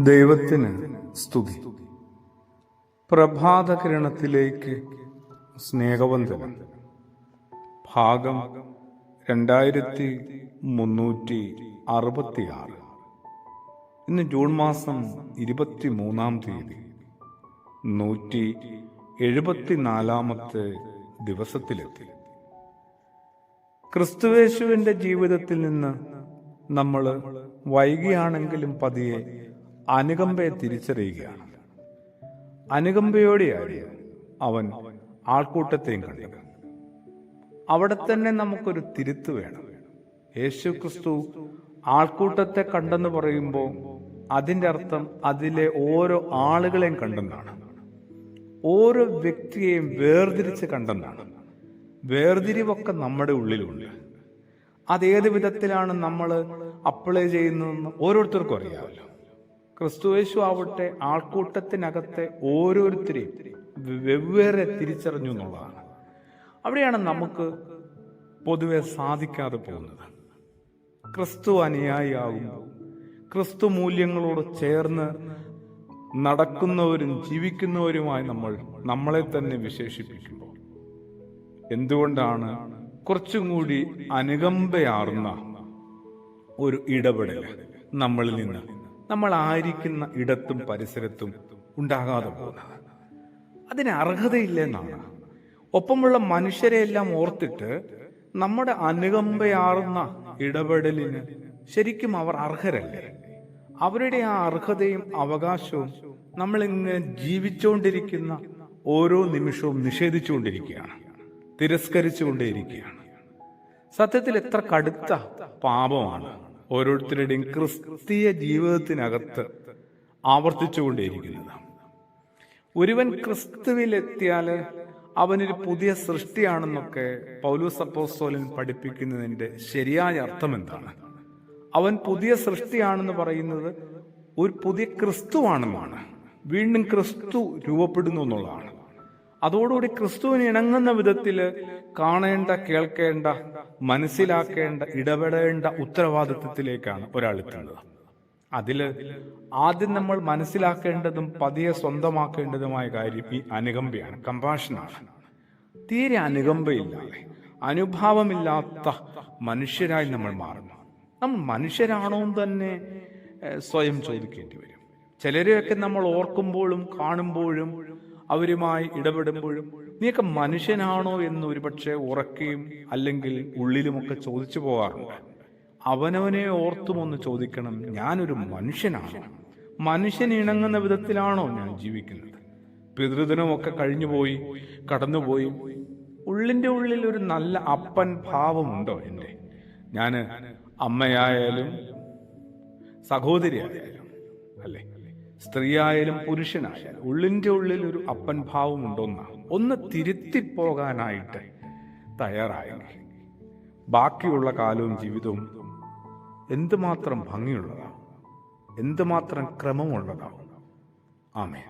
ദൈവത്തിന് സ്തുതി. പ്രഭാതകിരണത്തിലേക്ക് സ്നേഹവന്ദനം. ഭാഗം 2366. ഇന്ന് ജൂൺ മാസം 23 തീയതി, 174 ദിവസത്തിലെത്തി. ക്രിസ്തുവേശുവിൻ്റെ ജീവിതത്തിൽ നിന്ന് നമ്മൾ വൈകിയാണെങ്കിലും പതിയെ അനുകമ്പയെ തിരിച്ചറിയുകയാണ്. അനുകമ്പയോടെയായിരുന്നു അവൻ ആൾക്കൂട്ടത്തെയും കണ്ടത്. അവിടെ തന്നെ നമുക്കൊരു തിരുത്ത് വേണം. യേശു ക്രിസ്തു ആൾക്കൂട്ടത്തെ കണ്ടെന്ന് പറയുമ്പോൾ അതിൻ്റെ അർത്ഥം അതിലെ ഓരോ ആളുകളെയും കണ്ടെന്നാണ്. ഓരോ വ്യക്തിയെയും വേർതിരിച്ച് കണ്ടെന്നാണ്. വേർതിരിവൊക്കെ നമ്മുടെ ഉള്ളിലുണ്ട്. അതേത് വിധത്തിലാണ് നമ്മൾ അപ്ലൈ ചെയ്യുന്നതെന്ന് ഓരോരുത്തർക്കും അറിയാമല്ലോ. ക്രിസ്തുയേശു ആവട്ടെ ആൾക്കൂട്ടത്തിനകത്തെ ഓരോരുത്തരെയും വെവ്വേറെ തിരിച്ചറിഞ്ഞു എന്നുള്ളതാണ്. അവിടെയാണ് നമുക്ക് പൊതുവെ സാധിക്കാതെ പോകുന്നത്. ക്രിസ്തു അനുയായിയാകുമ്പോൾ, ക്രിസ്തു മൂല്യങ്ങളോട് ചേർന്ന് നടക്കുന്നവരും ജീവിക്കുന്നവരുമായി നമ്മളെ തന്നെ വിശേഷിപ്പിക്കുമ്പോൾ എന്തുകൊണ്ടാണ് കുറച്ചും കൂടി അനുകമ്പയാർന്ന ഒരു ഇടപെടൽ നമ്മളിൽ നിന്ന് നമ്മൾ ആയിരിക്കുന്ന ഇടത്തും പരിസരത്തും ഉണ്ടാകാതെ പോകുന്നത്? അതിന് അർഹതയില്ലെന്നാണ്. ഒപ്പമുള്ള മനുഷ്യരെയെല്ലാം ഓർത്തിട്ട് നമ്മുടെ അനുകമ്പയാർന്ന ഇടപെടലിന് ശരിക്കും അവർ അർഹരല്ലേ? അവരുടെ ആ അർഹതയും അവകാശവും നമ്മളിങ്ങനെ ജീവിച്ചുകൊണ്ടിരിക്കുന്ന ഓരോ നിമിഷവും നിഷേധിച്ചുകൊണ്ടിരിക്കുകയാണ്, തിരസ്കരിച്ചുകൊണ്ടേയിരിക്കുകയാണ്. സത്യത്തിൽ എത്ര കടുത്ത പാപമാണ് ഓരോരുത്തരുടെയും ക്രിസ്തീയ ജീവിതത്തിനകത്ത് ആവർത്തിച്ചുകൊണ്ടേയിരിക്കുന്നത്. ഒരുവൻ ക്രിസ്തുവിലെത്തിയാൽ അവനൊരു പുതിയ സൃഷ്ടിയാണെന്നൊക്കെ പൗലോസ് അപ്പോസ്തലൻ പഠിപ്പിക്കുന്നതിന്റെ ശരിയായ അർത്ഥം എന്താണ്? അവൻ പുതിയ സൃഷ്ടിയാണെന്ന് പറയുന്നത് ഒരു പുതിയ ക്രിസ്തുവാണെന്നാണ്. വീണ്ടും ക്രിസ്തു രൂപപ്പെടുന്നു എന്നുള്ളതാണ്. അതോടുകൂടി ക്രിസ്തുവിന് ഇണങ്ങുന്ന വിധത്തിൽ കാണേണ്ട, കേൾക്കേണ്ട, മനസ്സിലാക്കേണ്ട, ഇടപെടേണ്ട ഉത്തരവാദിത്വത്തിലേക്കാണ് ഒരാൾ എത്തുന്നത്. അതില് ആദ്യം നമ്മൾ മനസ്സിലാക്കേണ്ടതും പതിയെ സ്വന്തമാക്കേണ്ടതുമായ കാര്യം ഈ അനുകമ്പയാണ്, കമ്പാഷനാണ്. തീരെ അനുകമ്പയില്ലാതെ, അനുഭാവമില്ലാത്ത മനുഷ്യരായി നമ്മൾ മാറുന്നു. നമ്മൾ മനുഷ്യരാണോ എന്ന് തന്നെ സ്വയം ചോദിക്കേണ്ടി വരും. ചിലരെയൊക്കെ നമ്മൾ ഓർക്കുമ്പോഴും കാണുമ്പോഴും അവരുമായി ഇടപെടുമ്പോഴും നീയൊക്കെ മനുഷ്യനാണോ എന്ന് ഒരുപക്ഷെ ഉറക്കുകയും അല്ലെങ്കിൽ ഉള്ളിലുമൊക്കെ ചോദിച്ചു പോകാറുണ്ട്. അവനവനെ ഓർത്തുമൊന്ന് ചോദിക്കണം, ഞാനൊരു മനുഷ്യനാണോ? മനുഷ്യന് ഇണങ്ങുന്ന വിധത്തിലാണോ ഞാൻ ജീവിക്കുന്നത്? പിതൃദിനമൊക്കെ കഴിഞ്ഞുപോയി, കടന്നുപോയി, ഉള്ളിൻ്റെ ഉള്ളിൽ ഒരു നല്ല അപ്പൻ ഭാവമുണ്ടോ എൻ്റെ? ഞാൻ അമ്മയായാലും സഹോദരിയായാലും അല്ലേ, സ്ത്രീയായാലും പുരുഷനായാലും ഉള്ളിൻ്റെ ഉള്ളിൽ ഒരു അപ്പൻ ഭാവം ഉണ്ടോന്നാണ്. ഒന്ന് തിരുത്തിപ്പോകാനായിട്ട് തയ്യാറായെങ്കിൽ ബാക്കിയുള്ള കാലവും ജീവിതവും എന്തുമാത്രം ഭംഗിയുള്ളതാവും, എന്തുമാത്രം ക്രമമുള്ളതാവും. ആമേൻ.